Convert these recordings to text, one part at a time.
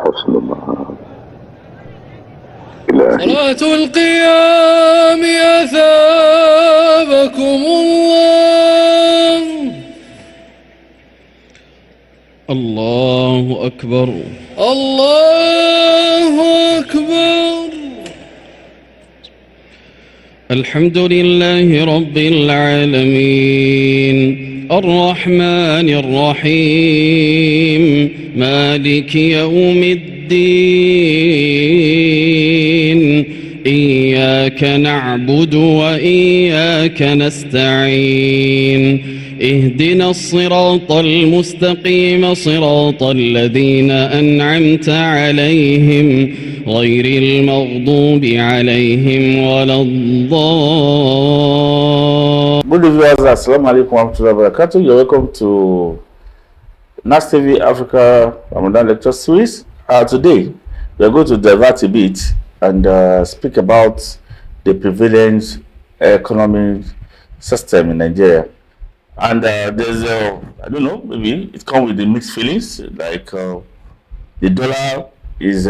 حسن المآب. إلهي صلاة القيام أثابكم الله. الله أكبر الله أكبر. الحمد لله رب العالمين الرحمن الرحيم مالك يوم الدين إياك نعبد وإياك نستعين اهدنا الصراط المستقيم صراط الذين أنعمت عليهم غير المغضوب عليهم ولا الضالين. Good viewers, Assalamu.Alaikum warahmatullahi wabarakatuh. You're welcome to Nastv Africa Ramadan lecture series. Today, we are going to divert a bit and speak about the prevalent economic system in Nigeria. And there's, I don't know, maybe it comes with the mixed feelings, like the dollar is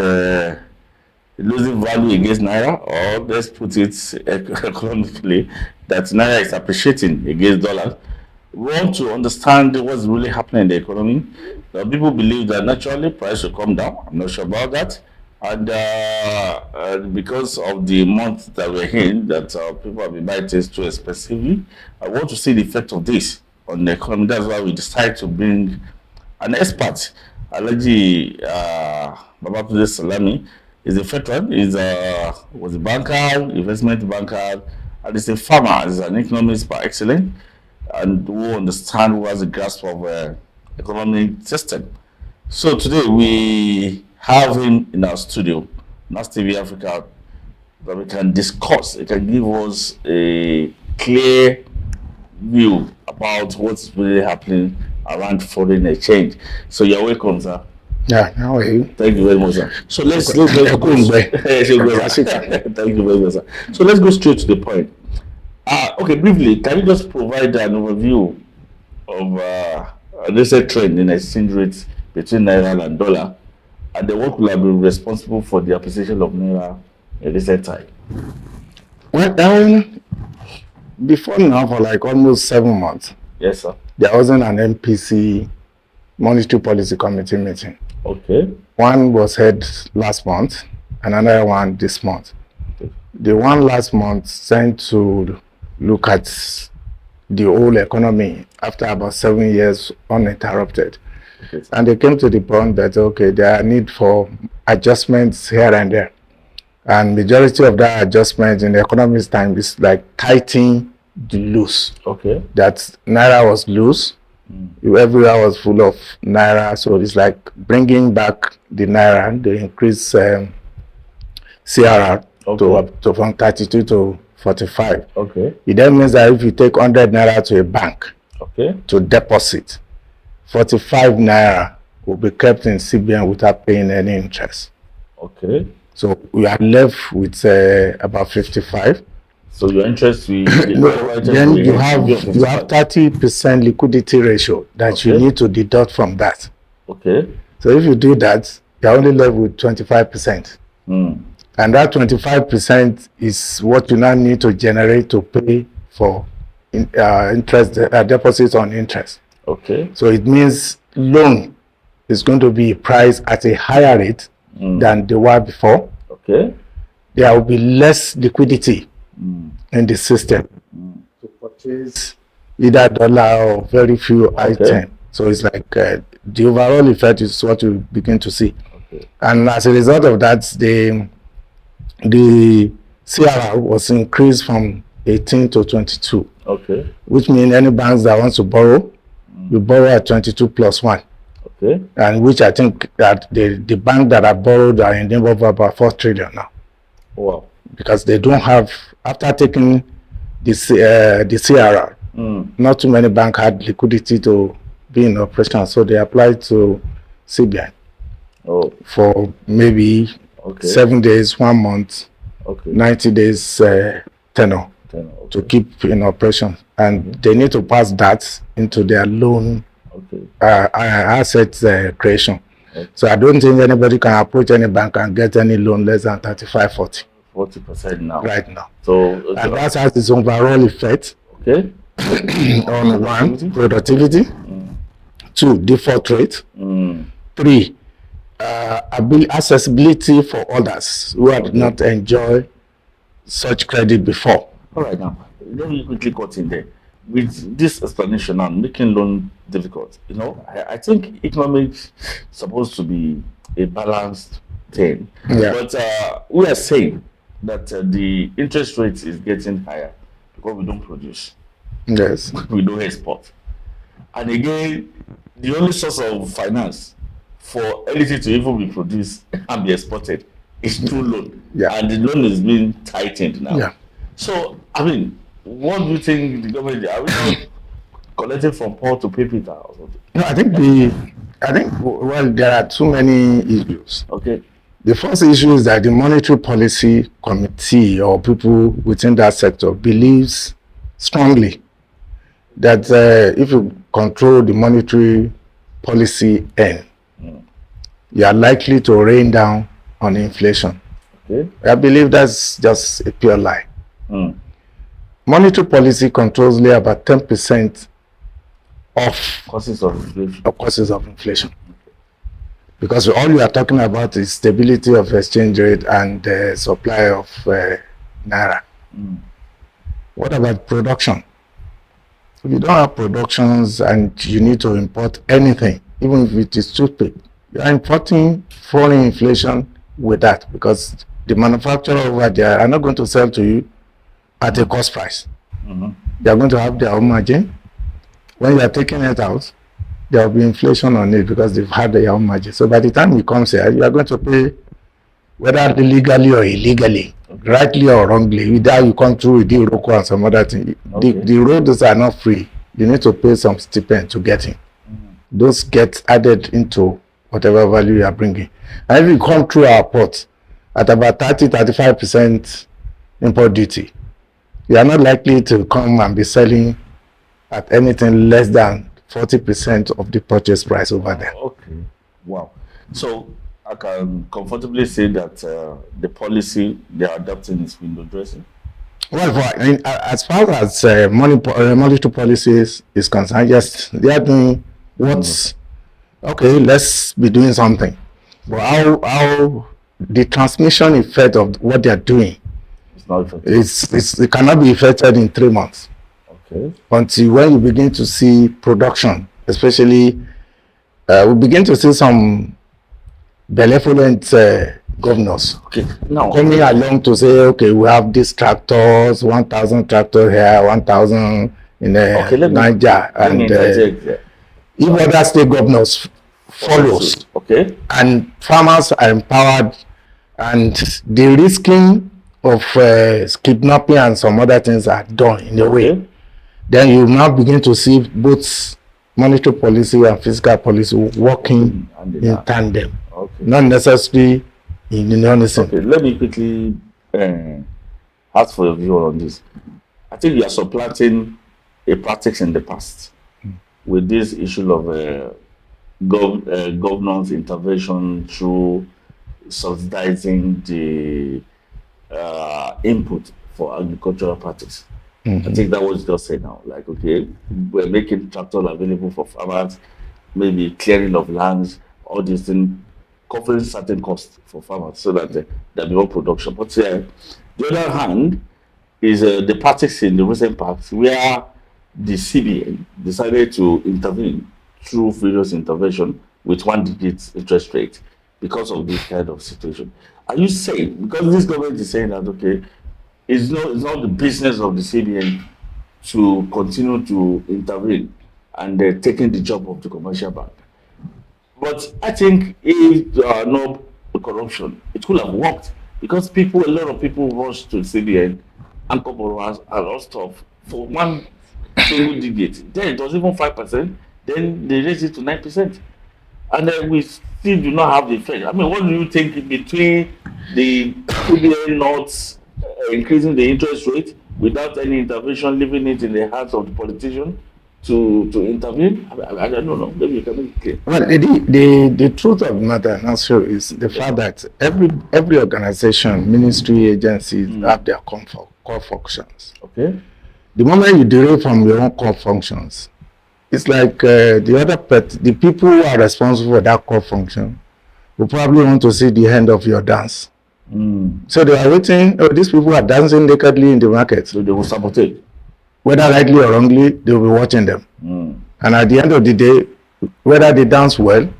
losing value against Naira, or let's put it economically, that Naira is appreciating against dollars. We want to understand what's really happening in the economy. People believe that naturally price will come down. I'm not sure about that. And because of the month that we're in, that people have been buying things too expensively, I want to see the effect of this on the economy. That's why we decided to bring an expert. Alaji Babatunde Salami is a veteran. He was a banker, investment banker, and he's a farmer. He's an economist by excellence, and who understand, who has a grasp of economic system. So today we have him in our studio, Nastv Africa, that we can discuss. It can give us a clear view about what's really happening around foreign exchange. So you're welcome, sir. Yeah, how are you? Thank you very much, sir. So let's go. Thank you very much, sir. So let's go straight to the point. Okay, briefly, can you just provide an overview of a recent trend in exchange rates between Naira and dollar, and then what will have been responsible for the appreciation of Naira at recent time? Well, before now, for like almost 7 months, Yes, sir. there wasn't an MPC Monetary Policy Committee meeting. Okay. One was held last month, and another one this month. The one last month sent to look at the whole economy after about 7 years uninterrupted. Okay. And they came to the point that, okay, there are need for adjustments here and there. And majority of that adjustment in the economist's time is like tightening the loose. Okay. That Naira was loose. Everywhere was full of Naira. So it's like bringing back the Naira, the increase CRR to from 32 to 45. Okay. It then means that if you take 100 Naira to a bank to deposit, 45 Naira will be kept in CBN without paying any interest. Okay. So we are left with about 55. So your interest will then you have 30% liquidity ratio that you need to deduct from that. Okay. So if you do that, you're only left with 25%. And that 25% is what you now need to generate to pay for interest deposits on interest. Okay. So it means loan is going to be priced at a higher rate than they were before. Okay. There will be less liquidity in the system to purchase either dollar or very few items. So it's like the overall effect is what you begin to see. Okay. And as a result of that, the CRR was increased from 18 to 22. Okay. Which means any banks that wants to borrow, you borrow at 22 plus 1. Okay. And which I think that the bank that have borrowed are in the neighborhood of about 4 trillion now. Wow. Because they don't have, after taking the CRR, not too many banks had liquidity to be in operation, so they applied to CBN for maybe 7 days, 1 month, 90 days tenor to keep in operation. And they need to pass that into their loan asset creation. So I don't think anybody can approach any bank and get any loan less than 35, 40. 40% now. Right now. So and that has its overall effect. Okay. On one, productivity. 2, default rate. 3, accessibility for others who had not enjoyed such credit before. All right, now let me quickly cut in there. With this explanation on making loan difficult, I think economics supposed to be a balanced thing. Yeah. But we are saying that the interest rate is getting higher because we don't produce. Yes. We don't export. And again, the only source of finance for anything to even be produced and be exported is through loan. Yeah. And the loan is being tightened now. Yeah. So, I mean, what do you think the government, are we not collecting from poor to pay Peter or something? No, I think well, there are too many issues. Okay. The first issue is that the monetary policy committee or people within that sector believes strongly that if you control the monetary policy end, you are likely to rain down on inflation. Okay. I believe that's just a pure lie. Monetary policy controls only about 10% of Causes of inflation. causes of inflation. Because all you are talking about is stability of exchange rate and supply of naira. What about production? If you don't have productions and you need to import anything, even if it is toothpaste, you are importing foreign inflation with that, because the manufacturer over there are not going to sell to you at a cost price. They are going to have their own margin. When you are taking it out, there will be inflation on it because they've had their own margin. So by the time it comes here, you are going to pay, whether legally or illegally, rightly or wrongly. Either you come through with the Iroko and some other thing. The roads are not free. You need to pay some stipend to get in. Those get added into whatever value you are bringing. And if you come through our port at about 30-35% import duty, you are not likely to come and be selling at anything less than 40% of the purchase price over there. Okay. Wow. So I can comfortably say that the policy they are adopting is window dressing. Well, as far as monetary policies is concerned, yes, they are doing what's okay. Let's be doing something. But how the transmission effect of what they are doing, It's not effective. it cannot be effected in 3 months. Okay. Until when you begin to see production, especially we begin to see some benevolent governors Now coming along to say, okay, we have these tractors, 1,000 tractors here, 1,000 in Niger, and if other state governors follows, okay, and farmers are empowered, and the risking of kidnapping and some other things are done in a way, then you now begin to see both monetary policy and fiscal policy working in tandem, not necessarily in unison. Okay, let me quickly ask for your view on this. I think you are supplanting a practice in the past with this issue of governance intervention through subsidizing the input for agricultural practice. I think that was just said now. Like, okay, we're making tractors available for farmers, maybe clearing of lands, all these things, covering certain costs for farmers so that there'll be more production. But the other hand is the practice in the recent past where the CBN decided to intervene through various intervention with 1-digit interest rate because of this kind of situation. Are you saying, because this government is saying that, okay, it's not the business of the CBN to continue to intervene and taking the job of the commercial bank? But I think if there are no corruption, it could have worked because a lot of people rush to CBN and borrow a lot of stuff for one single digit. Then it was even 5%. Then they raised it to 9%, and then we still do not have the effect. I mean, what do you think between the CBN not increasing the interest rate without any intervention, leaving it in the hands of the politician, to intervene? I don't know. Maybe you can make it clear. Well, the truth of the matter, Nasir, is the fact that every organization, ministry, agencies have their core functions. Okay. The moment you derive from your own core functions, it's like the people who are responsible for that core function will probably want to see the end of your dance. So they are waiting. Oh, these people are dancing nakedly in the market. So they will sabotage. Whether rightly or wrongly, they will be watching them. And at the end of the day, whether they dance well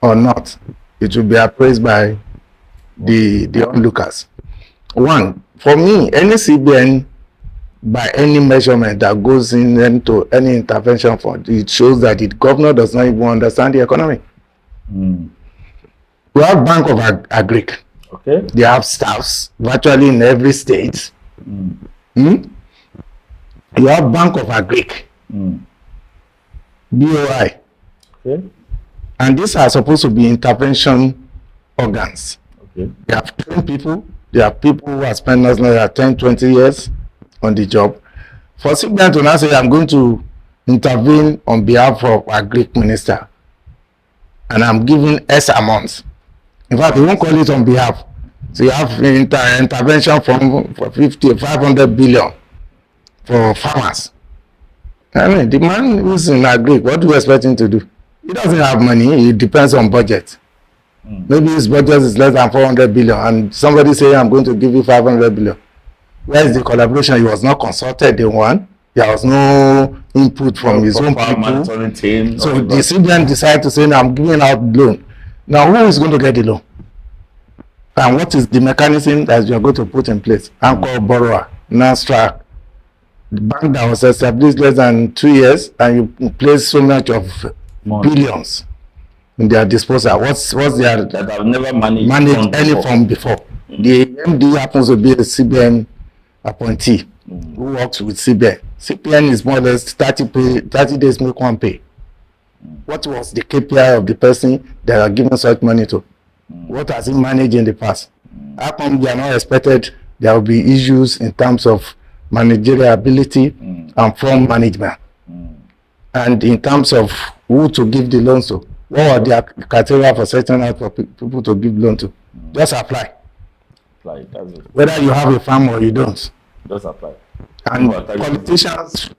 or not, it will be appraised by the onlookers. One, for me, any CBN, by any measurement that goes into any intervention fund, it shows that the governor does not even understand the economy. We have Bank of Agric. Okay. They have staffs virtually in every state. You have Bank of Agric, BOI. Okay. And these are supposed to be intervention organs. Okay. They have trained people. There are people who have spent less than 10, 20 years on the job. For CBN to now say, I'm going to intervene on behalf of Agric Minister, and I'm giving S amounts. In fact, they won't call it on behalf. So you have intervention from for 500 billion for farmers. I mean, the man who's in Agric, what do you expect him to do? He doesn't have money. It depends on budget. Maybe his budget is less than 400 billion, and somebody say, I'm going to give you 500 billion. Where is the collaboration? He was not consulted in one. There was no input from his own people. So the CBN decided to say, no, I'm giving out loan. Now, who is going to get the loan? And what is the mechanism that you are going to put in place? Anchor borrower, NASTRAC, the bank that was established less than 2 years, and you place so much of billions in their disposal. What's their that I've never managed any fund before? The MD happens to be a CBN appointee who works with CBN. CBN is more or less 30 days make one pay. What was the KPI of the person that are giving such money to? What has he managed in the past? How come they are not expected? There will be issues in terms of managerial ability and fund management. And in terms of who to give the loans to. What are the criteria for setting out for people to give loan to? Just apply. Apply. That's it. Whether you have a farm or you don't. Just apply. And politicians,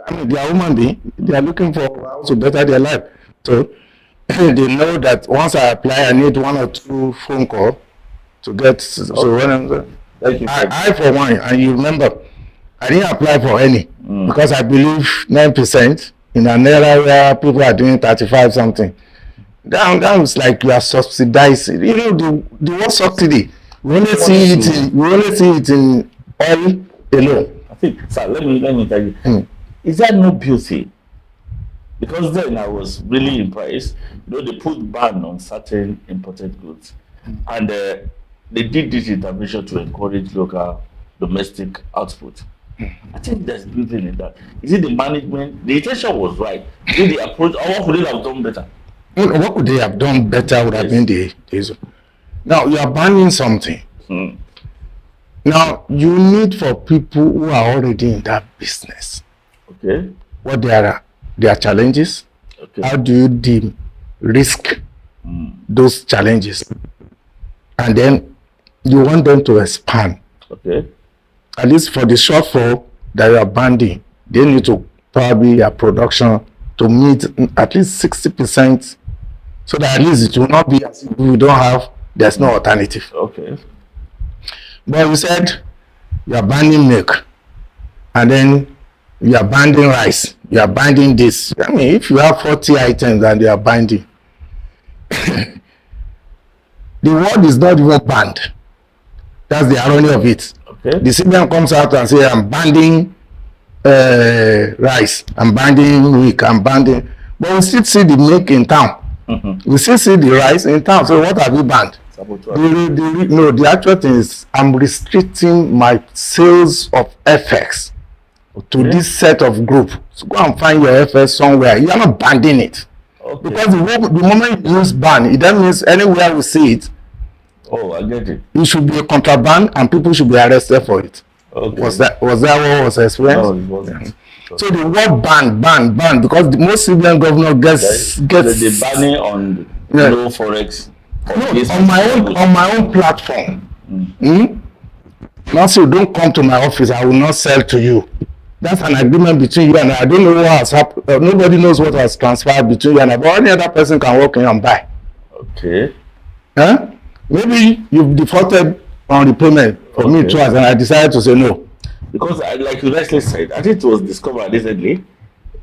I mean, they are human beings. They are looking for how to better their life. So they know that once I apply, I need 1 or 2 phone calls to get. So when I for one, and you remember, I didn't apply for any because I believe 9% in an era where people are doing 35 something. That was like you are subsidizing. You know the word subsidy. We only see it in oil alone. I think, sir, let me tell you. Is there no beauty? Because then I was really impressed. You know, they put ban on certain imported goods, and they did this intervention to encourage local domestic output. I think there's beauty in that. Is it the management? The intention was right. Is it the approach? Or what could they have done better? What could they have done better would have been the issue. Now you are banning something. Now you need for people who are already in that business. Okay. What their challenges? Okay. How do you deem risk those challenges? And then you want them to expand. Okay. At least for the shortfall that you are banning, they need to probably have production to meet at least 60%, so that at least it will not be as if we don't have, there's no alternative. Okay. But you said you are banning milk, and then you are banning rice, you are banning this. I mean, if you have 40 items and you are banning, the word is not even banned. That's the irony of it. Okay. The CBN comes out and says, I'm banning rice, I'm banning milk, I'm banning. But we still see the milk in town. We still see the rice in town. So what have you banned? No, the actual thing is I'm restricting my sales of FX to this set of group. So go and find your FX somewhere. You are not banning it. Okay. Because the moment you use ban, it then means anywhere we see it, oh, I get it. It should be a contraband and people should be arrested for it. Okay. Was that what was explained? No, it wasn't. So the word ban, because the most CBN governor gets the banning on no forex. On my own platform. Now, so don't come to my office. I will not sell to you. That's an agreement between you and I don't know what has happened. Nobody knows what has transpired between you and I. But any other person can walk in and buy. Okay. Huh? Maybe you've defaulted on repayment for me twice, and I decided to say no. Because, like you rightly said, I think it was discovered recently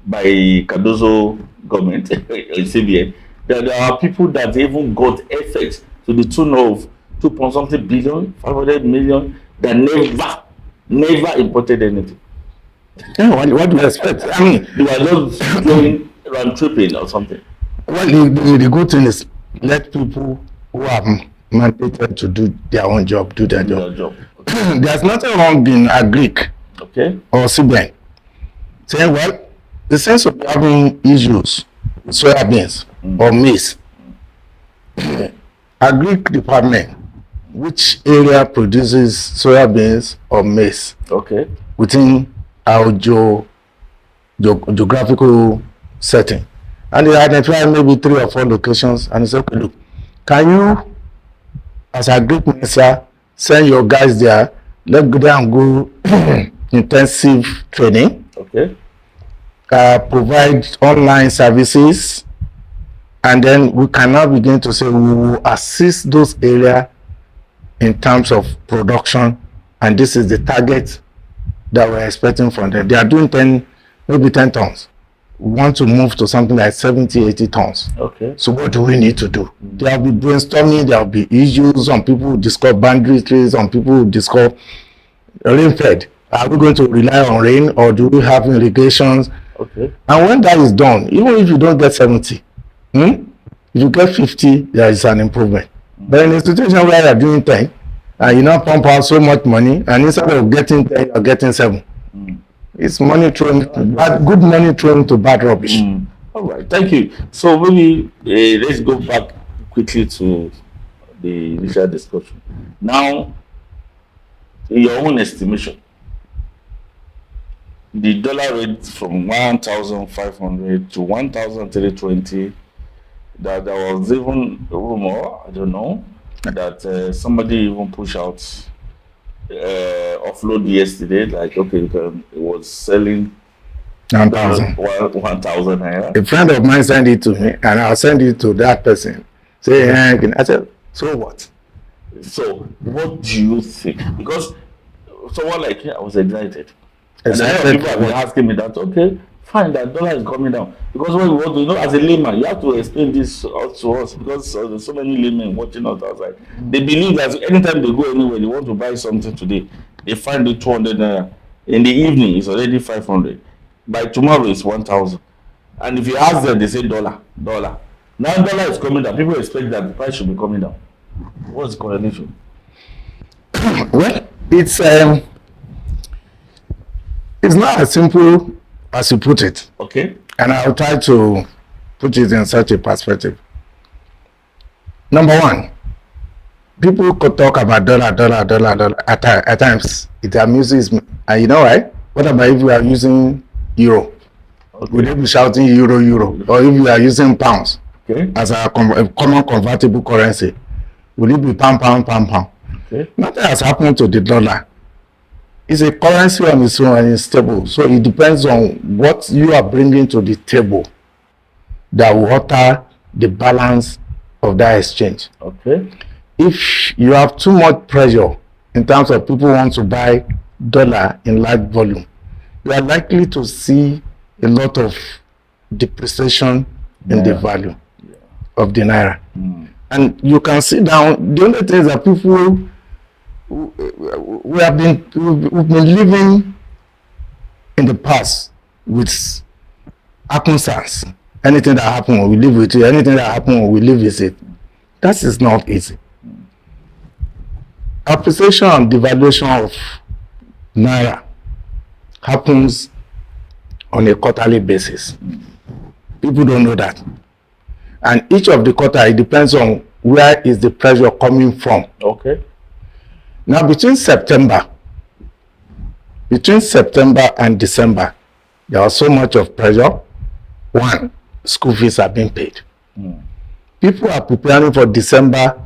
by Cardozo government in CBN that there are people that even got FX to the tune of 2.something billion, 500 million that never imported anything. Yeah, what do you expect? I mean, they were just going round tripping or something. Well, the good thing is let people who are mandated to do their own job do their job. Okay. There's nothing wrong in Agric or CBN saying, well, the sense of having issues with soybeans or maize. Agric department, which area produces soybeans or maize within our geographical setting? And they identify maybe 3 or 4 locations, and it's okay, look, can you, as a group minister, send your guys there, let's go there and go intensive training, provide online services, and then we can now begin to say we will assist those areas in terms of production, and this is the target that we're expecting from them. They are doing maybe 10 tons. We want to move to something like 70, 80 tons. So what do we need to do? There will be brainstorming, there will be issues, some people will discuss boundary trees, some people will discuss rain fed. Are we going to rely on rain or do we have irrigations? And when that is done, even if you don't get 70, if you get 50, there is an improvement. But in a situation where you're doing 10, and you now pump out so much money, and instead of getting 10, you're getting 7. It's money thrown, good money thrown to bad rubbish. All right, thank you. So maybe let's go back quickly to the initial discussion. Now, in your own estimation, the dollar rate from 1,500 to 1,320, that there was even a rumor, I don't know, that somebody even pushed out offload yesterday, like it was selling 1,000. 1,000 naira. A friend of mine sent it to me, and I'll send it to that person. Say, I said, so what? So what do you think? Because someone like me, I was excited. And then people have been asking me that, okay, fine, that dollar is coming down. Because what we want to know as a layman, you have to explain this to us, because there's so many laymen watching us outside. They believe that anytime they go anywhere, they want to buy something today, they find it 200 naira. In the evening, it's already 500. By tomorrow, it's 1,000. And if you ask them, they say dollar. Now dollar is coming down. People expect that the price should be coming down. What's the correlation? Well, it's not as simple as you put it. Okay. And I'll try to put it in such a perspective. Number one, people could talk about dollar. At times, it amuses me. And you know why? What about if we are using euro? Would they be shouting euro? Or if we are using pounds as a common convertible currency, will it be pound? Nothing has happened to the dollar. It's a currency on its own and it's stable. So it depends on what you are bringing to the table that will alter the balance of that exchange. If you have too much pressure in terms of people want to buy dollar in large volume, you are likely to see a lot of depreciation in the value of the naira. And you can see down, the only thing is that people we've been living in the past with happenstance. Anything that happens, we live with it. Anything that happens, we live with it. That is not easy. Appreciation and devaluation of naira happens on a quarterly basis. People don't know that. And each of the quarter, it depends on where is the pressure coming from. Now, between September and December, there was so much of pressure. One, school fees are being paid. People are preparing for December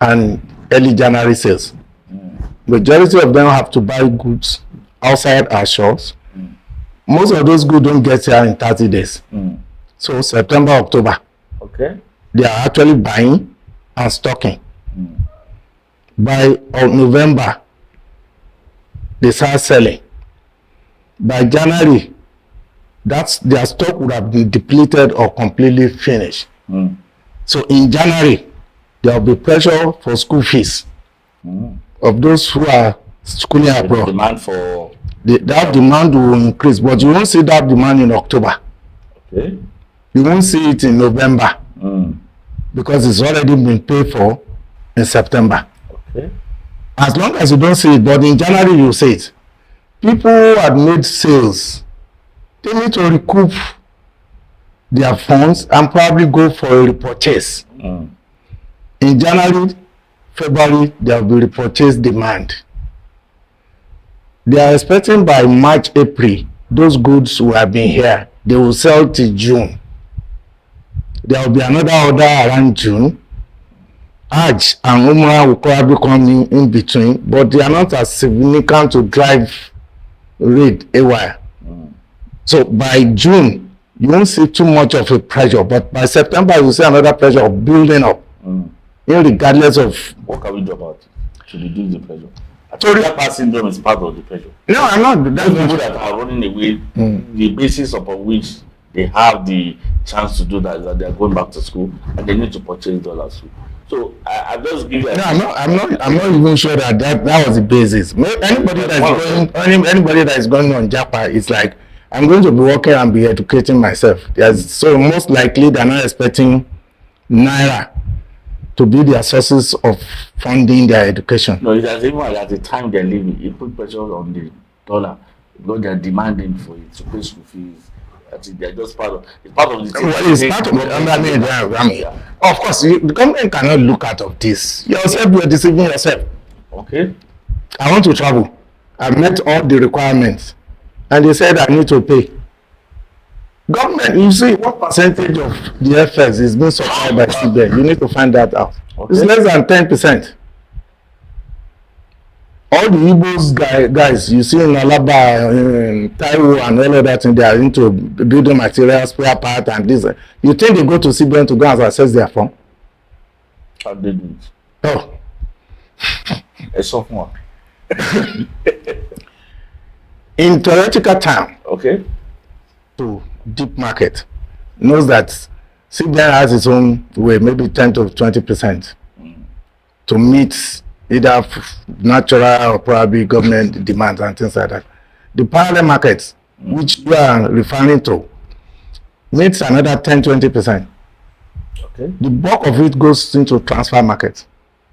and early January sales. Majority of them have to buy goods outside our shops. Most of those goods don't get here in 30 days. So September, October, they are actually buying and stocking. By November, they start selling. By January, their stock would have been depleted or completely finished. So in January, there will be pressure for school fees of those who are schooling abroad. Demand for that demand will increase, but you won't see that demand in October. You won't see it in November because it's already been paid for in September. As long as you don't see it, but in January you see it. People who had made sales, they need to recoup their funds and probably go for a repurchase. In January, February, there will be repurchase demand. They are expecting by March, April, those goods will have been here. They will sell till June. There will be another order around June. Hajj and Umrah will probably come in between, but they are not as significant to drive rate a while. So by June, you won't see too much of a pressure, but by September, you will see another pressure of building up, regardless of. What can we do about it to reduce the pressure? That syndrome is part of the pressure. No, I'm not. Those people that are running away, the basis upon which they have the chance to do that is that they are going back to school and they need to purchase dollars. So I just give you. No, I'm not even sure that was the basis. Anybody that is going on Japa is like, I'm going to be working and be educating myself. So most likely they're not expecting Naira to be their sources of funding their education. No, it's as even at the time they're living, it put pressure on the dollar because they're demanding for it to pay school fees. I think they're just part of the thing. Well, it's part of it. Of course, the government cannot look out of this. Yourself, you're deceiving yourself. Okay. I want to travel. I've met all the requirements. And they said I need to pay. Government, you see what percentage of the FX is being supplied by CBN? You need to find that out. It's less than 10%. All the Igbos guys you see in Alaba, in Taiwo and all of that, and they are into building materials, spare part and this. You think they go to CBN to go and access their phone? How they do it? Oh. A sophomore. In theoretical time, to deep market knows that CBN has its own way, maybe 10 to 20% to meet either natural or probably government demands and things like that. The parallel markets, which you are referring to, meets another 10-20%. The bulk of it goes into transfer markets.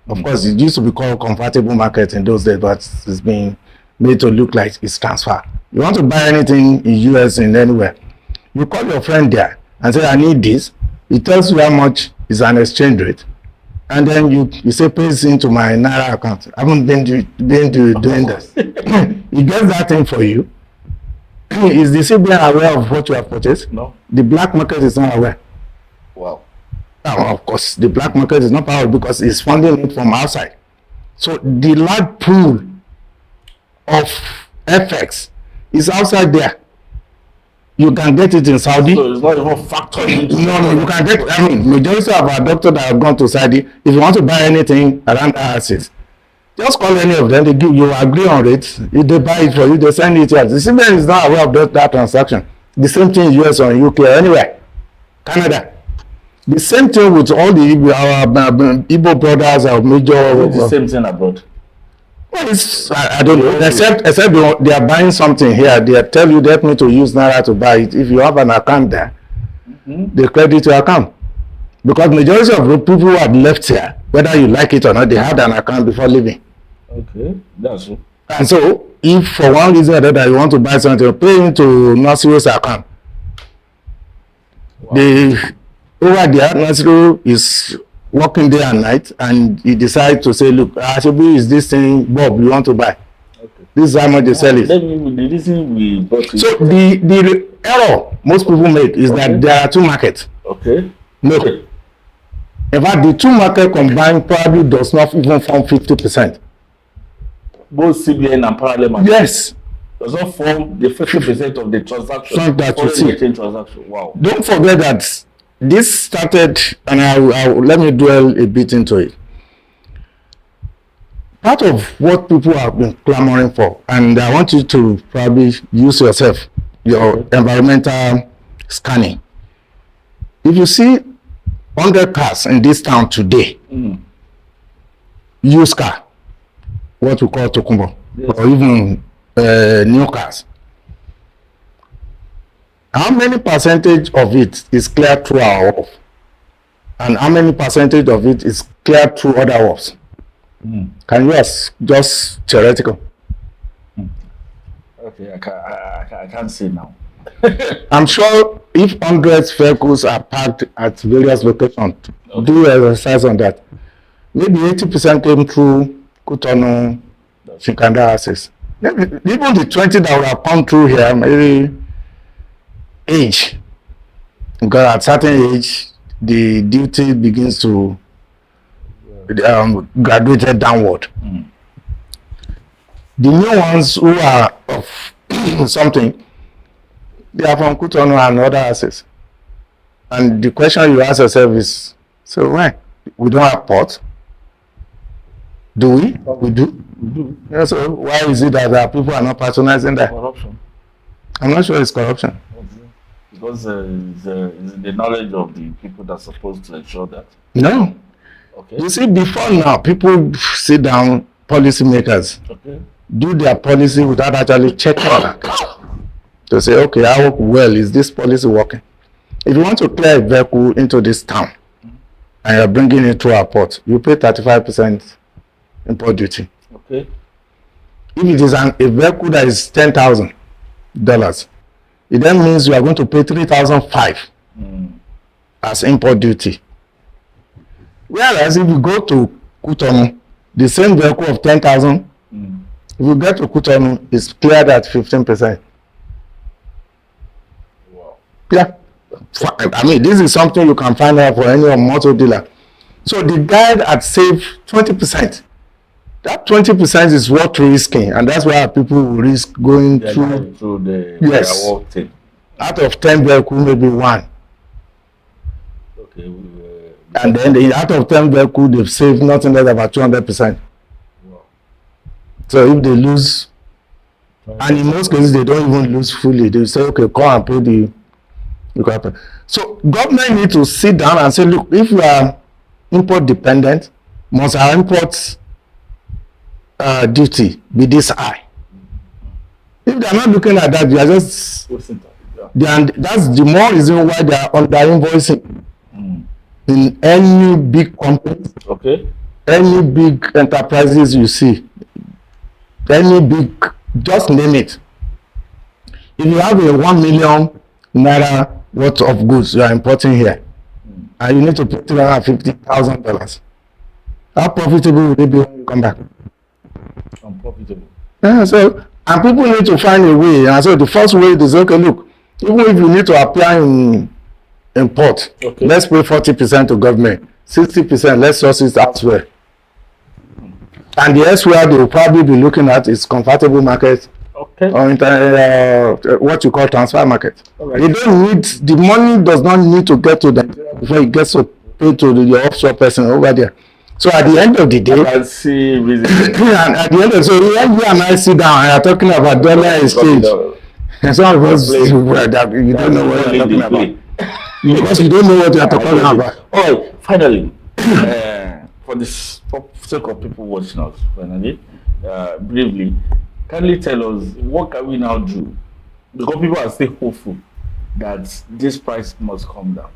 Of course, it used to be called convertible market in those days, but it's being made to look like it's transfer. You want to buy anything in US in anywhere, you call your friend there and say, I need this. He tells you how much is an exchange rate. And then you say, pays into my Naira account. I haven't been doing this. He gets that thing for you. Is the CBN aware of what you have purchased? No. The black market is not aware. Wow. Now, of course, the black market is not powerful because it's funding it from outside. So the large pool of FX is outside there. You can get it in Saudi. So it's not even factored into. No, you can get. I mean, majority of our doctors that have gone to Saudi, if you want to buy anything around assets, just call any of them. They give you agree on rates. If they buy it for you, they send it to you. The CBN is not aware of that transaction. The same thing in US or UK or anywhere, Canada. The same thing with all the Igbo brothers or major. The same thing abroad. Well, I don't know. Except they are buying something here. They tell you they need to use Naira to buy it. If you have an account there, they credit your account. Because majority of the people who have left here, whether you like it or not, they had an account before leaving. Okay, that's true. And so, if for one reason or another you want to buy something, pay into Nasiru's account. Wow. Over there, Nasiru is working day and night, and he decides to say, look, Ashobi is this thing, Bob, you want to buy? This is how much they sell it. The reason we bought it. So the error most people make is that there are two markets. Okay. No. In fact, the two markets combined probably does not even form 50%. Both CBN and parallel market. Yes. Does not form the 50% of the transaction. That you see. Transaction. Wow. Don't forget that this started, and I'll let me dwell a bit into it. Part of what people have been clamoring for, and I want you to probably use yourself, your environmental scanning. If you see 100 cars in this town today, used car, what we call tokumbo, or even new cars, how many percentage of it is clear through our wharf? And how many percentage of it is clear through other wharfs? Can you ask, just theoretical? Okay, I can't say now. I'm sure if hundreds vehicles are parked at various locations, do exercise on that. Maybe 80% came through Cotonou, Shinkanda access. Even the 20 that would have come through here, maybe age. Because at certain age, the duty begins to graduate downward. The new ones who are of something, they are from Cotonou and other assets. And the question you ask yourself is, so why? We don't have ports? Do we? We do. Yeah, so why is it that our people are not patronizing that? Corruption. I'm not sure it's corruption. Because it's the knowledge of the people that's supposed to ensure that. No. Okay. You see, before now, people sit down, policymakers, do their policy without actually checking back. To say, okay, how well is this policy working? If you want to clear a vehicle into this town, and you're bringing it to our port, you pay 35% import duty. Okay. If it is a vehicle that is $10,000, it then means you are going to pay $3,500 as import duty. Whereas if you go to Cotonou, the same vehicle of 10,000, if you get to Cotonou, it's cleared at 15%. Wow. Yeah. I mean, this is something you can find out for any motor dealer. So the guy had saved 20%. That 20% is worth risking, and that's why people will risk going through the yes. thing. Out of 10 vehicles, maybe one. Okay. And then out of 10 vehicles, they've saved nothing less than about 200%. Wow. So if they lose, and in most cases they don't even lose fully, they say, okay, come and pay the requirement. So government need to sit down and say, look, if you are import dependent, must our import duty be this high? If they are not looking at that, they are just that's the more reason why they are under invoicing in any big company, any big enterprises you see, any big, just name it. If you have a 1 million naira worth of goods you are importing here, and you need to pay $350,000, how profitable will they be when you come back? Unprofitable. Yeah, so, and people need to find a way. And so the first way is, okay, look, even if you need to apply in port, let's pay 40% to government, 60% let's source it elsewhere. And the elsewhere they will probably be looking at is convertible market, or what you call transfer market. They don't need, the money does not need to get to them before it gets to pay to your offshore person over there. So at the end of the day, I see reason. And at the end of, so when you and I sit down and are talking about dollar exchange, and some of us you don't know what you're talking about. Because you don't know what you're talking about. All right, finally, for the sake of people watching us, finally, briefly, kindly tell us, what can we now do? Because people are still hopeful that this price must come down.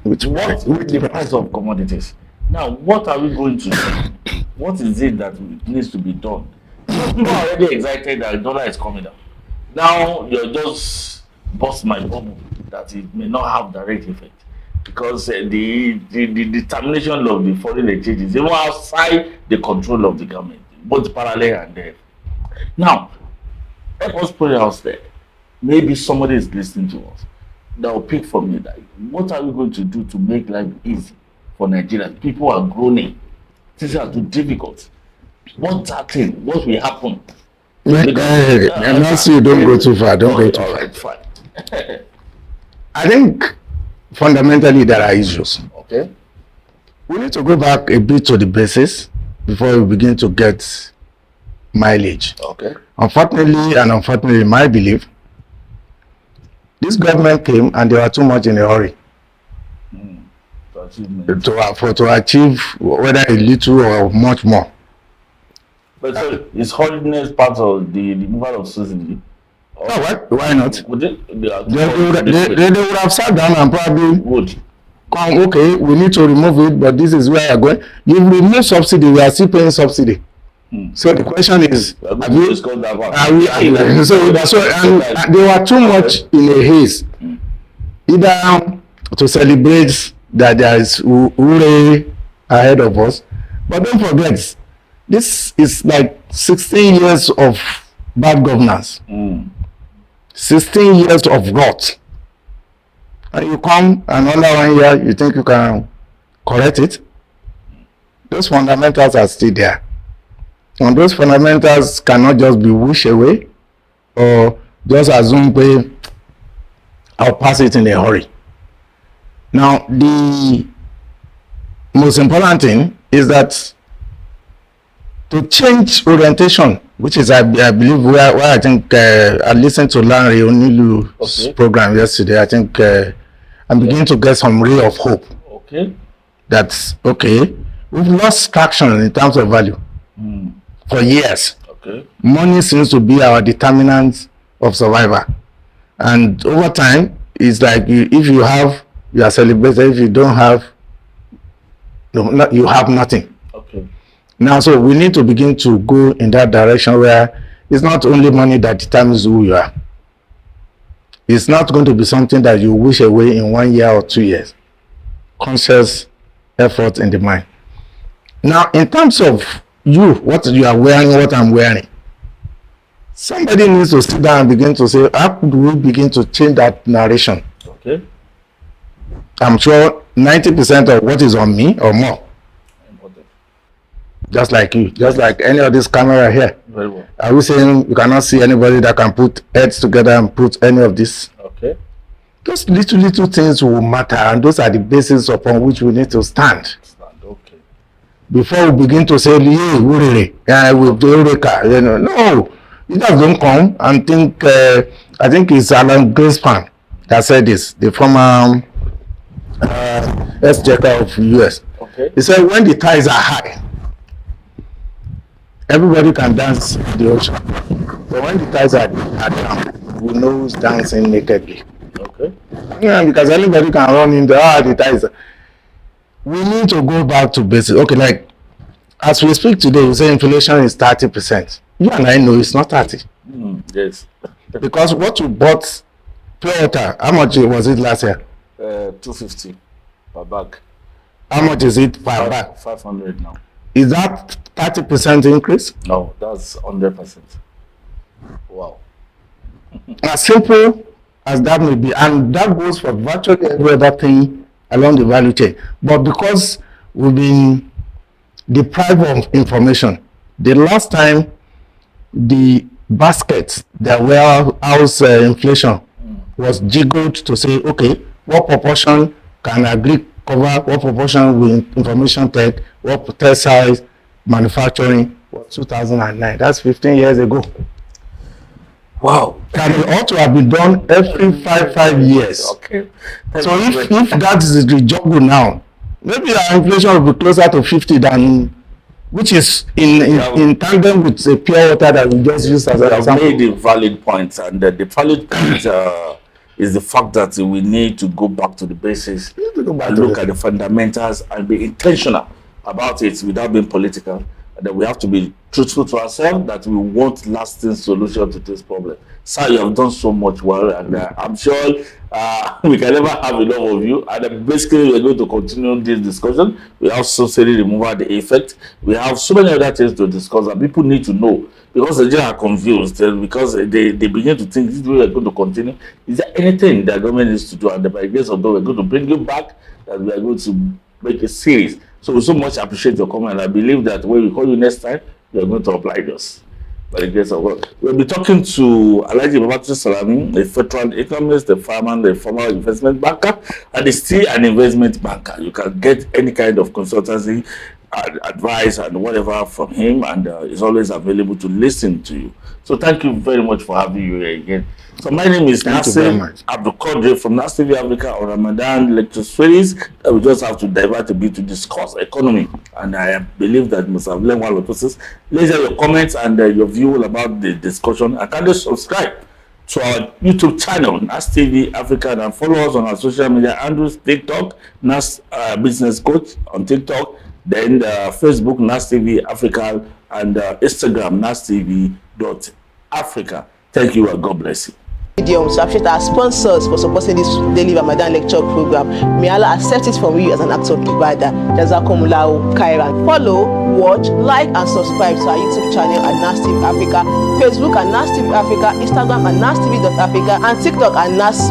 With the price of commodities. Now, what are we going to do? What is it that needs to be done? People are already excited that the dollar is coming down. Now, you're just bust my bubble that it may not have direct effect. Because the determination of the foreign exchange is even outside the control of the government, both parallel and Now, let us put it out there. Maybe somebody is listening to us that will pick from me that what are we going to do to make life easy for Nigerians? People are groaning. Things are too difficult. What's that thing? What will happen? And also, you don't go too far. Don't go too far. Right, fine. I think fundamentally there are issues. Okay. We need to go back a bit to the basis before we begin to get mileage. Okay. Unfortunately, my belief, this government came and they were too much in a hurry to achieve whether a little or much more. But so is holiness part of the removal of subsidy? Why not? They would have sat down and probably come, okay, we need to remove it, but this is where we are going. You remove subsidy, we are still paying subsidy. So the question is, they were too much in a haze, either to celebrate that there is Ure ahead of us, but don't forget, this is like 16 years of bad governance, 16 years of rot, and you come another 1 year, you think you can correct it. Those fundamentals are still there. And those fundamentals cannot just be wished away or just assume I'll pass it in a hurry. Now, the most important thing is that to change orientation, which is, I believe, where I think I listened to Larry Onilu's program yesterday. I think I'm beginning to get some ray of hope. Okay. That's okay. We've lost traction in terms of value. For years. Okay. Money seems to be our determinant of survival. And over time, it's like if you have, you are celebrated. If you don't have, you have nothing. Okay. Now, so we need to begin to go in that direction where it's not only money that determines who you are. It's not going to be something that you wish away in 1 year or 2 years. Conscious effort in the mind. Now, in terms of what you are wearing, what I'm wearing, somebody needs to sit down and begin to say, how could we begin to change that narration? Okay. I'm sure 90% of what is on me or more. Just like you, just like any of this camera here. Very well. Are we saying you cannot see anybody that can put heads together and put any of this? Okay. Those little things will matter, and those are the bases upon which we need to stand. Okay. Before we begin to say, no, you just don't come and think. I think it's Alan Greenspan that said this, the former ex-Jacker of US. Okay. He said, when the tides are high, everybody can dance in the ocean. But when the tides are down, we know who's dancing nakedly. Okay. Yeah, because anybody can run in the tides. We need to go back to basics. Okay, like as we speak today, we say inflation is 30%. You and I know it's not 30. Yes. Because what you bought pure water, how much was it last year? 250 per bag. How much is it per bag? 500 now. Is that 30% increase? No, that's 100%. Wow. As simple as that may be, and that goes for virtually every other thing along the value chain. But because we've been deprived of information, the last time the basket, the warehouse inflation was jiggled to say, okay, what proportion can agri cover, what proportion will information tech, what textiles, manufacturing, was 2009. That's 15 years ago. Wow. And it ought to have been done every five years. Okay. So if that is the juggle now, maybe our inflation will be closer to 50 than, which is in tandem with the pure water that we just used as an example. Made a valid point, and the valid point is the fact that we need to go back to the basics and look at the fundamentals and be intentional about it without being political, And then we have to be truthful to ourselves that we want lasting solution to this problem. Sir, you have done so much well, and I'm sure we can never have enough of you. And basically, we're going to continue this discussion. We have subsidy removal, the effect. We have so many other things to discuss that people need to know, because they are confused, because they begin to think this way we're going to continue. Is there anything that government needs to do? And by the grace of God, we're going to bring you back, that we are going to make a series. So we so much appreciate your comment. I believe that when we call you next time, you're going to oblige us. By the grace of God. We'll be talking to Alhaji Babatunde Salami, a veteran economist, a farmer, a former investment banker, and he's still an investment banker. You can get any kind of consultancy, advice, and whatever from him, and he's always available to listen to you. So thank you very much for having you here again. So my name is Nasir Abdul from Nastv Africa on Ramadan lecture series. We just have to divert a bit to discuss economy, and I believe that must have learned one or two things. Leave your comments and your view about the discussion. And kindly subscribe to our YouTube channel, Nastv Africa, and follow us on our social media handles: TikTok, Nas Business Coach on TikTok, then Facebook Nastv Africa, and Instagram Nastv.Africa. Thank you and God bless you. So I appreciate our sponsors for supporting this daily Ramadan lecture program. May Allah accept it from you as an act of ibadah. Jazakumullahu khairan. Follow, watch, like, and subscribe to our YouTube channel at Nastv Africa, Facebook at Nastv Africa, Instagram at Nastv.Africa, and TikTok at Nas.